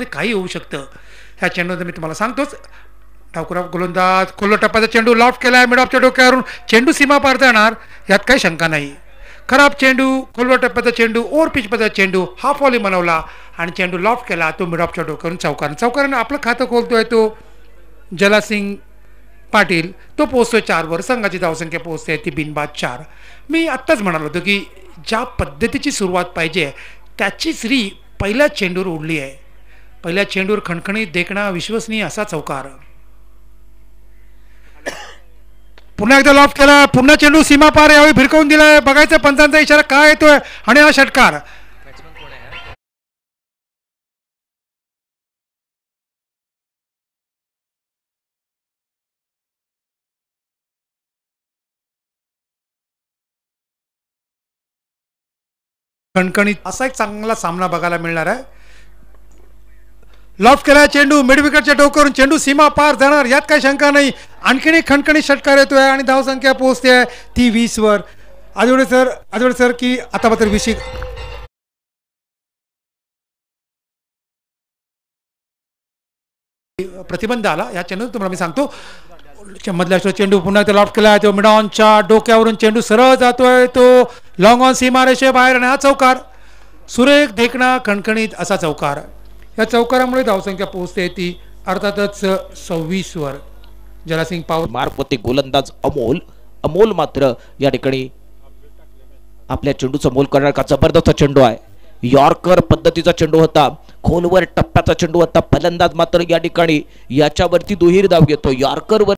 काही होऊ शकतं ह्या चेंडूचं मी तुम्हाला सांगतोच. ठाकूरराव गोलंदाज खोल टप्प्याचा चेंडू लॉफ्ट केलाय मिड ऑफच्या डोक्यावरून चेंडू सीमा पार जाणार यात काही शंका नाही. खराब चेंडू खोलवर टप्प्याचा चेंडू ओव्हर पिचचा चेंडू हाफ व्हॉली बनवला आणि चेंडू लॉफ्ट केला तो मिड ऑफच्या डोक्यावरून चौकारानं आपलं खातं खोलतोय तो जलासिंग पाटील. तो पोहोचतोय 4 संघाची धावसंख्या पोहोचते ती बिनबाद 4. मी आत्ताच म्हणालो होतो की ज्या पद्धतीची सुरुवात पाहिजे त्याचीच री पहिल्या चेंडूवर उडली आहे. पहिल्या चेंडूवर खणखणीत देखणा विश्वसनीय असा चौकार. पुन्हा एकदा लॉफ्ट केला पुन्हा चेंडू सीमा पार यावेळी भिरकवून दिलाय. बघायचं पंचांचा इशारा काय येतोय आणि हा षटकार. खणखणीत असा एक चांगला सामना बघायला मिळणार आहे. लॉफ्ट केला चेंडू मिड विकेटच्या डोक्यावरून चेंडू सीमा पार जाणार यात काही शंका नाही. आणखीन एक खणखणीत षटकार येतोय आणि धावसंख्या पोहोचते ती 20 वर. आजवडे सर की आता मात्र विषय प्रतिबंध आला या चेंडू तुम्हाला मी सांगतो. मधल्या चेंडू पुन्हा ते लॉफ्ट केला तो मिड ऑनच्या डोक्यावरून चेंडू सरळ जातोय तो लॉंग ऑन सीमारेषे बाहेर आणि हा चौकार. सुरेख देखणा खणखणीत असा चौकार. या चौकारामुळे धावसंख्या पोहोचते ती अर्थातच 26 वर. जलासिंग पावर मार्गवती गोलंदाज अमोल मात्र या ठिकाणी आपल्या चेंडूचा मोल करणार का जबरदस्त चेंडू आहे. यॉर्कर पद्धतीचा चेंडू होता खोलवर टप्प्याचा चेंडू होता. फलंदाज मात्र या ठिकाणी याच्यावरती दुहेरी धाव घेतो. यॉर्कर वर